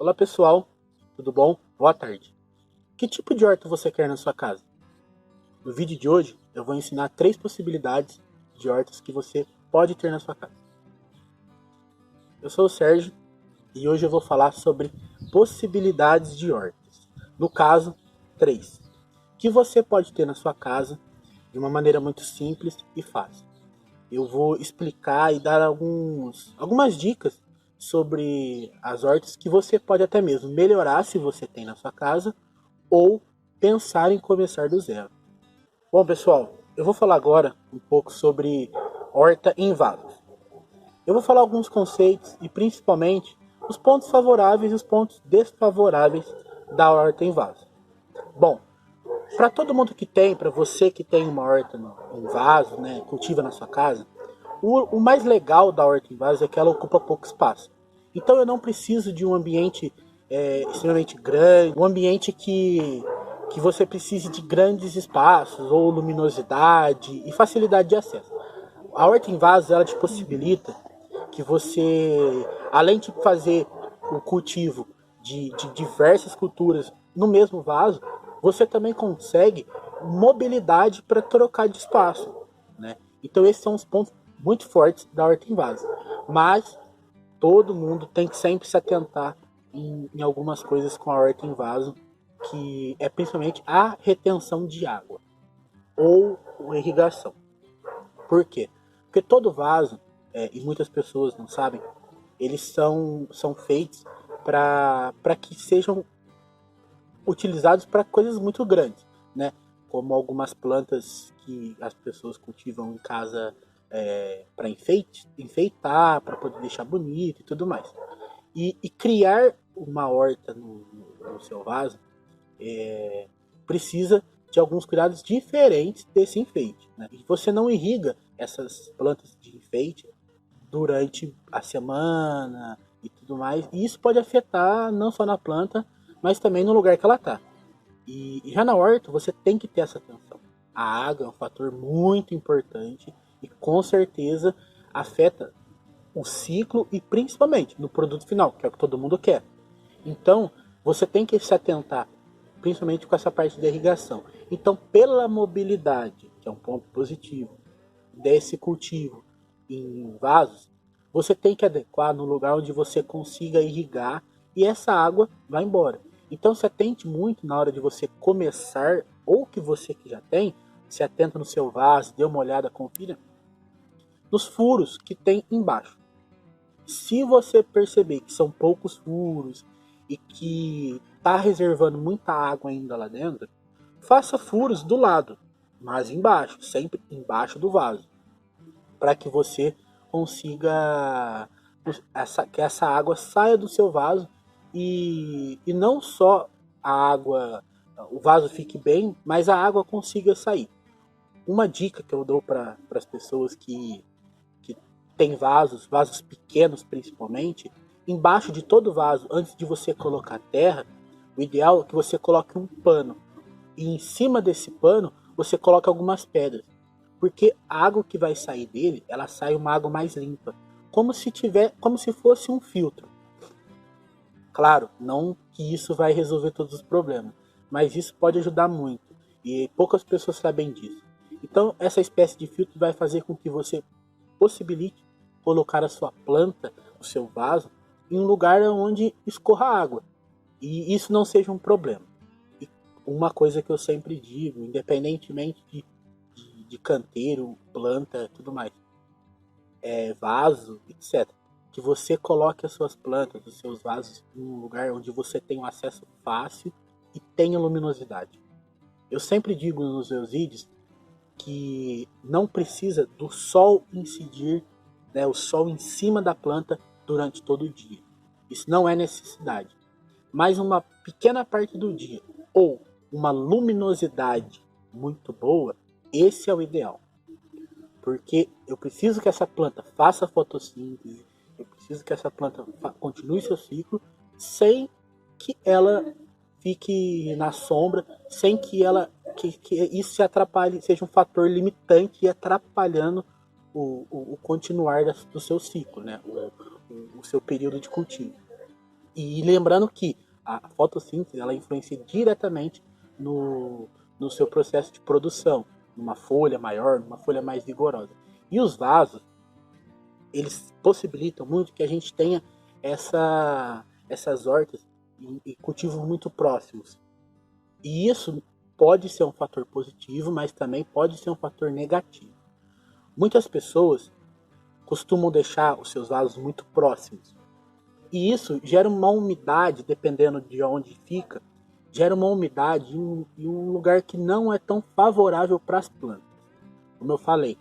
Olá pessoal, tudo bom? Boa tarde. Que tipo de horta você quer na sua casa? No vídeo de hoje eu vou ensinar 3 possibilidades de hortas que você pode ter na sua casa. Eu sou o Sérgio e hoje eu vou falar sobre possibilidades de hortas. No caso, 3, que você pode ter na sua casa de uma maneira muito simples e fácil. Eu vou explicar e dar algumas dicas sobre as hortas que você pode até mesmo melhorar se você tem na sua casa ou pensar em começar do zero. Bom, pessoal, eu vou falar agora um pouco sobre horta em vasos. Eu vou falar alguns conceitos e principalmente os pontos favoráveis e os pontos desfavoráveis da horta em vaso. Bom, para todo mundo que tem, para você que tem uma horta em vaso, né, cultiva na sua casa, o mais legal da horta em vaso é que ela ocupa pouco espaço. Então eu não preciso de um ambiente extremamente grande, um ambiente que você precise de grandes espaços, ou luminosidade e facilidade de acesso. A horta em vaso ela te possibilita que você, além de fazer o cultivo de diversas culturas no mesmo vaso, você também consegue mobilidade para trocar de espaço, né? Então esses são os pontos muito fortes da horta em vaso. Mas todo mundo tem que sempre se atentar em algumas coisas com a horta em vaso, que é principalmente a retenção de água ou a irrigação. Por quê? Porque todo vaso, e muitas pessoas não sabem, eles são feitos para que sejam utilizados para coisas muito grandes, né? Como algumas plantas que as pessoas cultivam em casa para enfeitar, para poder deixar bonito e tudo mais. E criar uma horta no seu vaso precisa de alguns cuidados diferentes desse enfeite, né? E você não irriga essas plantas de enfeite durante a semana e tudo mais. E isso pode afetar não só na planta, mas também no lugar que ela está. E já na horta você tem que ter essa atenção. A água é um fator muito importante e com certeza afeta o ciclo e principalmente no produto final, que é o que todo mundo quer. Então você tem que se atentar principalmente com essa parte da irrigação. Então, pela mobilidade, que é um ponto positivo, desse cultivo em vasos, você tem que adequar no lugar onde você consiga irrigar e essa água vai embora. Então, se atente muito na hora de você começar, ou que você que já tem, se atenta no seu vaso, dê uma olhada, confira, nos furos que tem embaixo. Se você perceber que são poucos furos e que está reservando muita água ainda lá dentro, faça furos do lado, mas embaixo, sempre embaixo do vaso, para que você consiga que essa água saia do seu vaso e não só a água, o vaso fique bem, mas a água consiga sair. Uma dica que eu dou para as pessoas que tem vasos pequenos principalmente, embaixo de todo vaso, antes de você colocar terra, o ideal é que você coloque um pano. E em cima desse pano, você coloca algumas pedras. Porque a água que vai sair dele, ela sai uma água mais limpa. Como se fosse um filtro. Claro, não que isso vai resolver todos os problemas, mas isso pode ajudar muito. E poucas pessoas sabem disso. Então, essa espécie de filtro vai fazer com que você possibilite colocar a sua planta, o seu vaso, em um lugar onde escorra água. E isso não seja um problema. E uma coisa que eu sempre digo, independentemente de canteiro, planta, tudo mais, vaso, etc. Que você coloque as suas plantas, os seus vasos, em um lugar onde você tem um acesso fácil e tenha luminosidade. Eu sempre digo nos meus vídeos que não precisa do sol incidir, né, o sol em cima da planta durante todo o dia. Isso não é necessidade. Mas uma pequena parte do dia ou uma luminosidade muito boa, esse é o ideal. Porque eu preciso que essa planta faça fotossíntese, eu preciso que essa planta continue seu ciclo sem que ela fique na sombra, sem que que isso se atrapalhe, seja um fator limitante e atrapalhando o continuar do seu ciclo, né? O seu período de cultivo. E lembrando que a fotossíntese ela influencia diretamente no seu processo de produção, numa folha maior, numa folha mais vigorosa. E os vasos, eles possibilitam muito que a gente tenha essas hortas e cultivos muito próximos. E isso pode ser um fator positivo, mas também pode ser um fator negativo. Muitas pessoas costumam deixar os seus vasos muito próximos. E isso gera uma umidade, dependendo de onde fica, gera uma umidade em um lugar que não é tão favorável para as plantas. Como eu falei,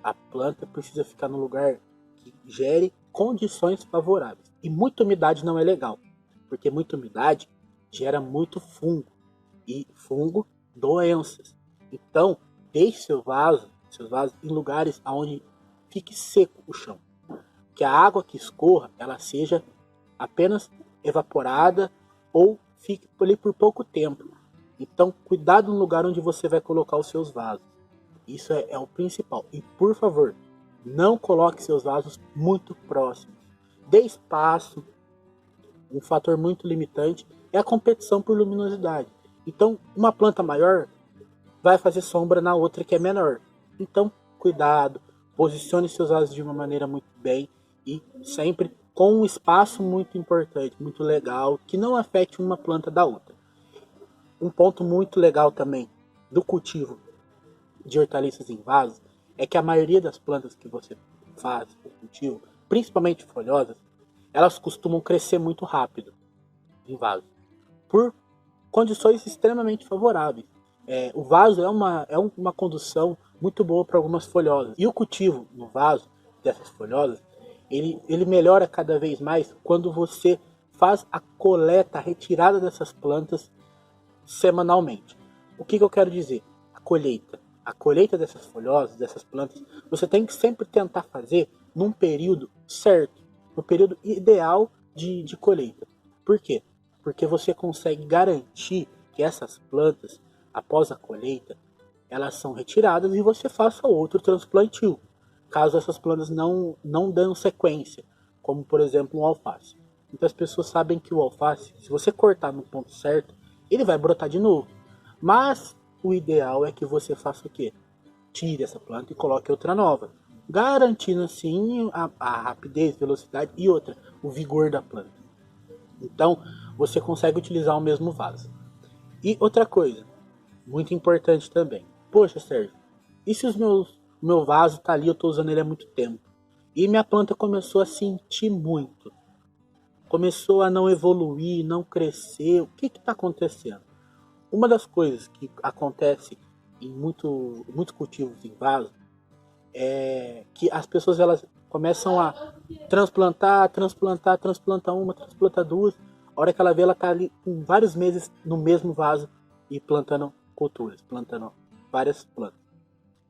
a planta precisa ficar num lugar que gere condições favoráveis. E muita umidade não é legal, porque muita umidade gera muito fungo. E fungo, doenças. Então, deixe seus vasos em lugares onde fique seco o chão. Que a água que escorra, ela seja apenas evaporada ou fique ali por pouco tempo. Então, cuidado no lugar onde você vai colocar os seus vasos. Isso é o principal. E, por favor, não coloque seus vasos muito próximos. Dê espaço. Um fator muito limitante é a competição por luminosidade. Então, uma planta maior vai fazer sombra na outra que é menor. Então, cuidado, posicione seus vasos de uma maneira muito bem e sempre com um espaço muito importante, muito legal, que não afete uma planta da outra. Um ponto muito legal também do cultivo de hortaliças em vasos é que a maioria das plantas que você faz o cultivo, principalmente folhosas, elas costumam crescer muito rápido em vasos, por condições extremamente favoráveis. O vaso é uma condução muito boa para algumas folhosas. E o cultivo no vaso dessas folhosas, ele melhora cada vez mais quando você faz a coleta, a retirada dessas plantas semanalmente. O que eu quero dizer? A colheita. A colheita dessas folhosas, dessas plantas, você tem que sempre tentar fazer num período certo, no período ideal de colheita. Por quê? Porque você consegue garantir que essas plantas, após a colheita, elas são retiradas e você faça outro transplantio, caso essas plantas não dêem sequência, como por exemplo um alface. Muitas pessoas sabem que o alface, se você cortar no ponto certo, ele vai brotar de novo. Mas o ideal é que você faça o quê? Tire essa planta e coloque outra nova, garantindo assim a rapidez, velocidade e outra, o vigor da planta. Então, você consegue utilizar o mesmo vaso. E outra coisa, muito importante também. Poxa, Sérgio, e se meu vaso tá ali, eu tô usando ele há muito tempo, e minha planta começou a sentir muito, começou a não evoluir, não crescer, o que está acontecendo? Uma das coisas que acontece em muitos cultivos em vaso é que as pessoas elas começam a transplantar uma, transplantar duas. A hora que ela vê, ela tá ali com vários meses no mesmo vaso e plantando culturas, plantando várias plantas.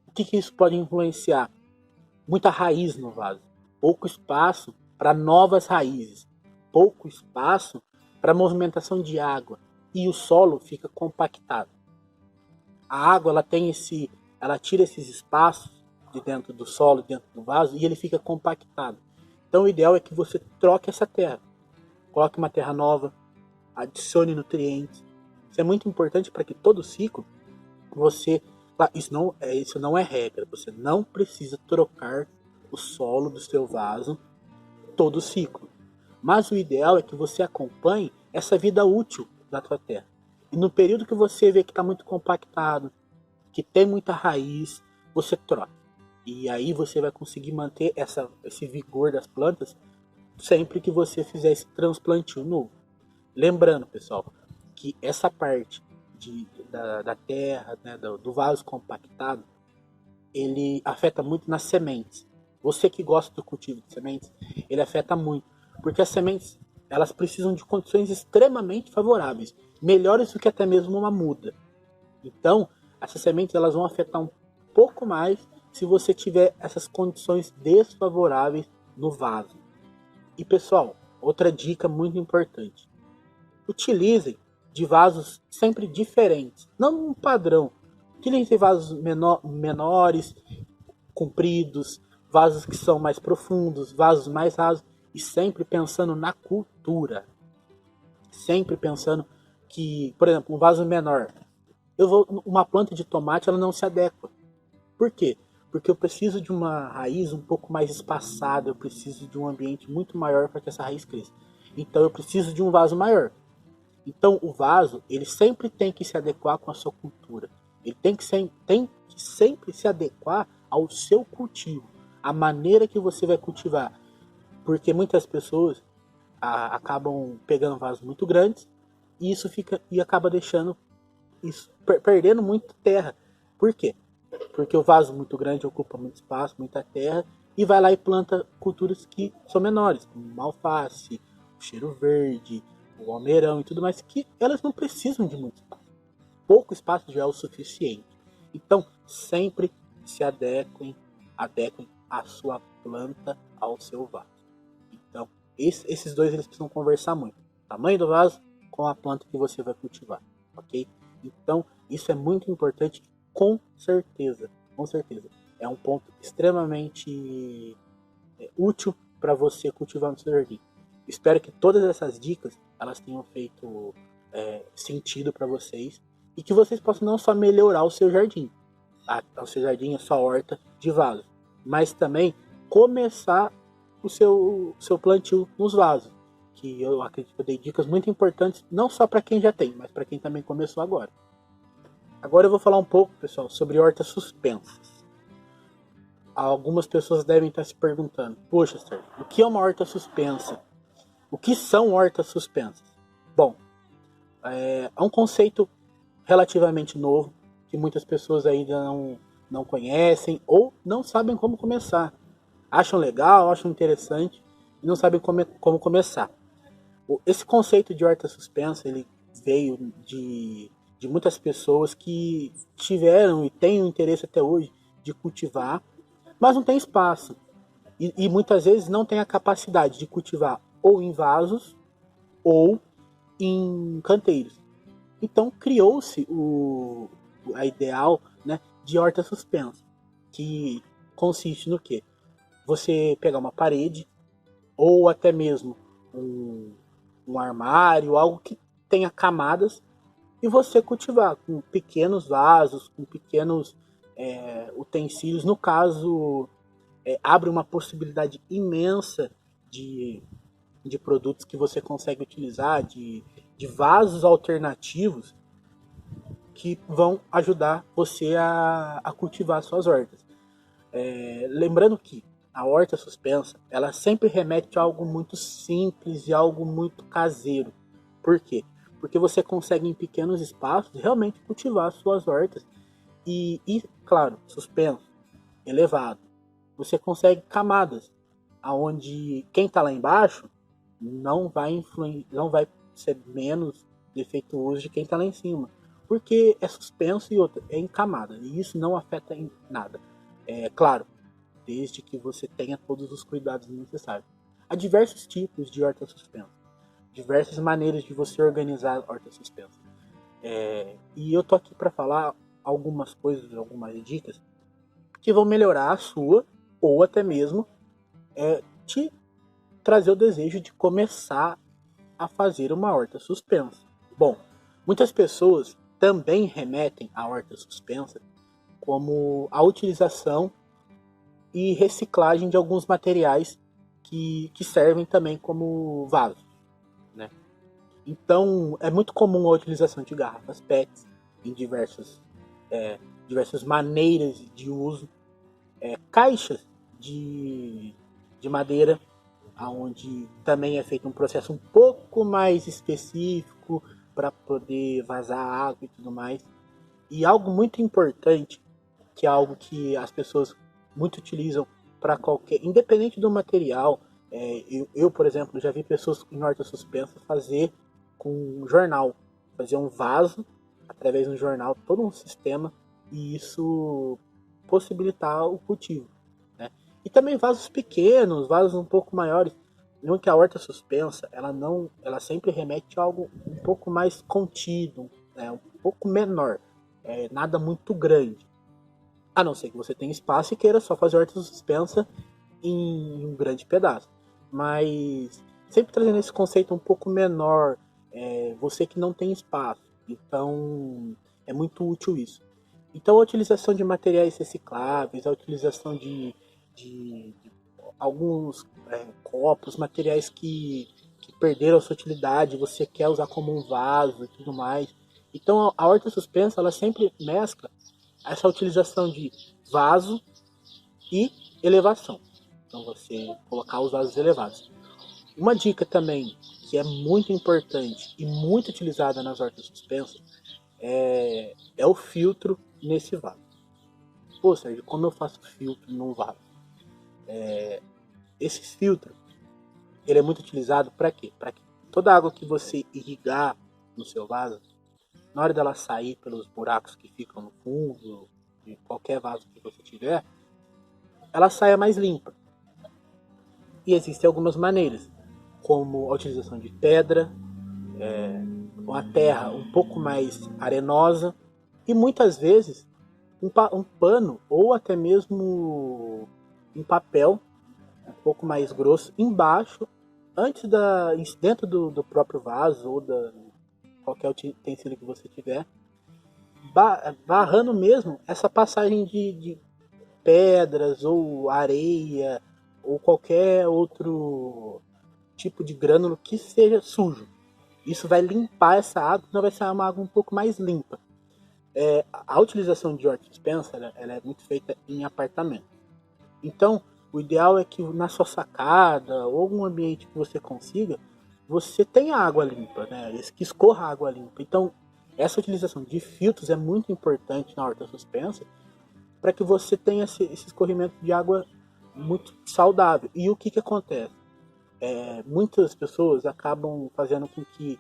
O que isso pode influenciar? Muita raiz no vaso, pouco espaço para novas raízes, pouco espaço para movimentação de água e o solo fica compactado. A água ela tira esses espaços de dentro do solo, dentro do vaso e ele fica compactado. Então o ideal é que você troque essa terra, coloque uma terra nova, adicione nutrientes. Isso é muito importante para que todo ciclo você... Isso não é regra, você não precisa trocar o solo do seu vaso todo ciclo. Mas o ideal é que você acompanhe essa vida útil da tua terra. E no período que você vê que está muito compactado, que tem muita raiz, você troca. E aí você vai conseguir manter esse vigor das plantas sempre que você fizer esse transplantio novo. Lembrando, pessoal, que essa parte da terra, né, do vaso compactado, ele afeta muito nas sementes. Você que gosta do cultivo de sementes, ele afeta muito, porque as sementes elas precisam de condições extremamente favoráveis, melhores do que até mesmo uma muda. Então, essas sementes elas vão afetar um pouco mais se você tiver essas condições desfavoráveis no vaso. E pessoal, outra dica muito importante: utilizem de vasos sempre diferentes, não um padrão. Utilizem vasos menores, compridos, vasos que são mais profundos, vasos mais rasos. e sempre pensando na cultura. Sempre pensando que, por exemplo, um vaso menor, uma planta de tomate ela não se adequa. Por quê? Porque eu preciso de uma raiz um pouco mais espaçada, eu preciso de um ambiente muito maior para que essa raiz cresça. Então eu preciso de um vaso maior. Então o vaso, ele sempre tem que se adequar com a sua cultura. Ele tem que sempre se adequar ao seu cultivo, a maneira que você vai cultivar. Porque muitas pessoas acabam pegando vasos muito grandes e isso acaba deixando perdendo muito terra. Por quê? Porque o vaso muito grande ocupa muito espaço, muita terra, e vai lá e planta culturas que são menores, como alface, o cheiro verde, o almeirão e tudo mais, que elas não precisam de muito espaço. Pouco espaço já é o suficiente. Então, sempre se adequem a sua planta ao seu vaso. Então, esses dois eles precisam conversar muito. O tamanho do vaso com a planta que você vai cultivar, ok? Então, isso é muito importante, com certeza. Com certeza. É um ponto extremamente útil para você cultivar no seu jardim. Espero que todas essas dicas elas tenham feito sentido para vocês e que vocês possam não só melhorar o seu jardim, a sua horta de vasos, mas também começar o seu plantio nos vasos, que eu acredito que eu dei dicas muito importantes, não só para quem já tem, mas para quem também começou agora. Agora eu vou falar um pouco, pessoal, sobre hortas suspensas. Algumas pessoas devem estar se perguntando, poxa, Sérgio, o que é uma horta suspensa? O que são hortas suspensas? Bom, é um conceito relativamente novo, que muitas pessoas ainda não conhecem ou não sabem como começar. Acham legal, acham interessante e não sabem como começar. Esse conceito de horta suspensa ele veio de muitas pessoas que tiveram e têm o interesse até hoje de cultivar, mas não tem espaço. E muitas vezes não tem a capacidade de cultivar ou em vasos ou em canteiros. Então criou-se a ideal, né, de horta suspensa, que consiste no quê? Você pegar uma parede ou até mesmo um armário, algo que tenha camadas, e você cultivar com pequenos vasos, com pequenos utensílios. No caso, abre uma possibilidade imensa de produtos que você consegue utilizar, de vasos alternativos que vão ajudar você a cultivar suas hortas. Lembrando que a horta suspensa, ela sempre remete a algo muito simples e algo muito caseiro. Por quê? Porque você consegue em pequenos espaços realmente cultivar suas hortas e claro, suspenso, elevado. Você consegue camadas, aonde quem está lá embaixo não vai ser menos defeituoso de quem está lá em cima, porque é suspenso e outra, é em camada, e isso não afeta em nada. Claro, desde que você tenha todos os cuidados necessários. Há diversos tipos de horta suspensa, diversas maneiras de você organizar a horta suspensa. E eu tô aqui para falar algumas coisas, algumas dicas que vão melhorar a sua, ou até mesmo te trazer o desejo de começar a fazer uma horta suspensa. Bom, muitas pessoas também remetem a horta suspensa como a utilização e reciclagem de alguns materiais que servem também como vasos, né? Então, é muito comum a utilização de garrafas PET em diversas maneiras de uso, caixas de madeira, onde também é feito um processo um pouco mais específico para poder vazar água e tudo mais. E algo muito importante, que é algo que as pessoas muito utilizam para independente do material. Eu, por exemplo, já vi pessoas em horta suspensa fazer com um jornal, fazer um vaso através de um jornal, todo um sistema, e isso possibilitar o cultivo, né? E também vasos pequenos, vasos um pouco maiores. Não que a horta suspensa, ela sempre remete a algo um pouco mais contido, né? Um pouco menor, nada muito grande. A não ser que você tenha espaço e queira só fazer horta suspensa em um grande pedaço. mas sempre trazendo esse conceito um pouco menor, você que não tem espaço. Então é muito útil isso. Então a utilização de materiais recicláveis, a utilização de alguns copos, materiais que perderam a sua utilidade, você quer usar como um vaso e tudo mais. Então a horta suspensa ela sempre mescla essa utilização de vaso e elevação. Então você colocar os vasos elevados. Uma dica também que é muito importante e muito utilizada nas hortas suspensas é o filtro nesse vaso. Pô, Sérgio, como eu faço filtro num vaso? Esse filtro ele é muito utilizado para quê? Para que toda a água que você irrigar no seu vaso, na hora dela sair pelos buracos que ficam no fundo de qualquer vaso que você tiver, ela saia mais limpa. E existem algumas maneiras, como a utilização de pedra, uma terra um pouco mais arenosa e muitas vezes um pano ou até mesmo um papel um pouco mais grosso embaixo, dentro do próprio vaso ou qualquer utensílio que você tiver, barrando mesmo essa passagem de pedras ou areia ou qualquer outro tipo de grânulo que seja sujo. Isso vai limpar essa água, então vai ser uma água um pouco mais limpa. A utilização de horta suspensa ela é muito feita em apartamento. Então, o ideal é que na sua sacada ou algum ambiente que você consiga, você tenha água limpa, né? Que escorra água limpa. Então, essa utilização de filtros é muito importante na horta suspensa para que você tenha esse escorrimento de água muito saudável. E o que acontece? Muitas pessoas acabam fazendo com que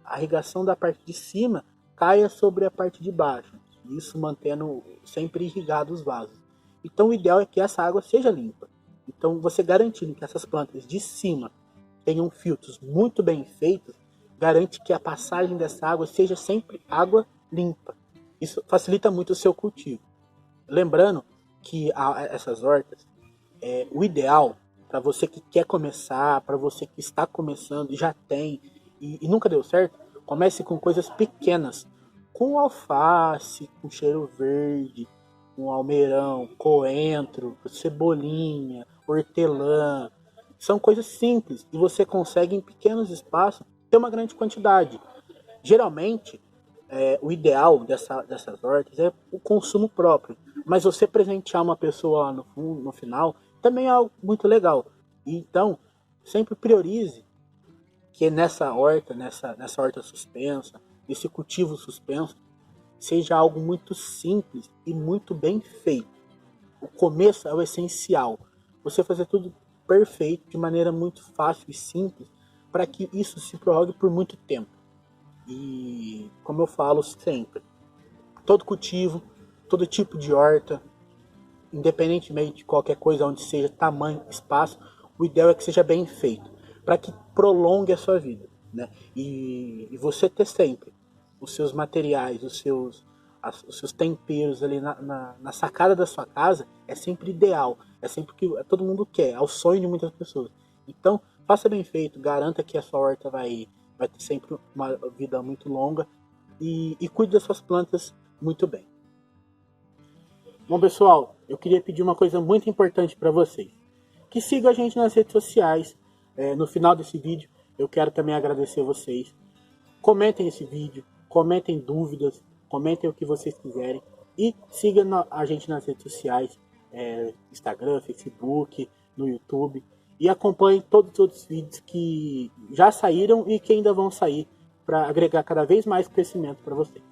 a irrigação da parte de cima caia sobre a parte de baixo, isso mantendo sempre irrigados os vasos. Então o ideal é que essa água seja limpa. Então você garantindo que essas plantas de cima tenham filtros muito bem feitos, garante que a passagem dessa água seja sempre água limpa. Isso facilita muito o seu cultivo. Lembrando que essas hortas, o ideal para você que quer começar, para você que está começando e já tem e nunca deu certo, comece com coisas pequenas, com alface, com cheiro verde, com almeirão, coentro, cebolinha, hortelã. São coisas simples e você consegue em pequenos espaços ter uma grande quantidade. Geralmente, o ideal dessas hortas é o consumo próprio, mas você presentear uma pessoa lá no final também é algo muito legal. Então, sempre priorize que nessa horta suspensa, esse cultivo suspenso, seja algo muito simples e muito bem feito. O começo é o essencial. Você fazer tudo perfeito, de maneira muito fácil e simples, para que isso se prorrogue por muito tempo. E, como eu falo sempre, todo cultivo, todo tipo de horta, independentemente de qualquer coisa, onde seja tamanho, espaço, o ideal é que seja bem feito, para que prolongue a sua vida, né? E você ter sempre os seus materiais, os seus temperos ali na sacada da sua casa é sempre ideal, é sempre o que todo mundo quer, é o sonho de muitas pessoas. Então, faça bem feito, garanta que a sua horta vai ter sempre uma vida muito longa e cuide das suas plantas muito bem. Bom, pessoal, eu queria pedir uma coisa muito importante para vocês. Que sigam a gente nas redes sociais. No final desse vídeo, eu quero também agradecer vocês. Comentem esse vídeo, comentem dúvidas, comentem o que vocês quiserem. E sigam a gente nas redes sociais, Instagram, Facebook, no YouTube. E acompanhem todos os outros vídeos que já saíram e que ainda vão sair para agregar cada vez mais crescimento para vocês.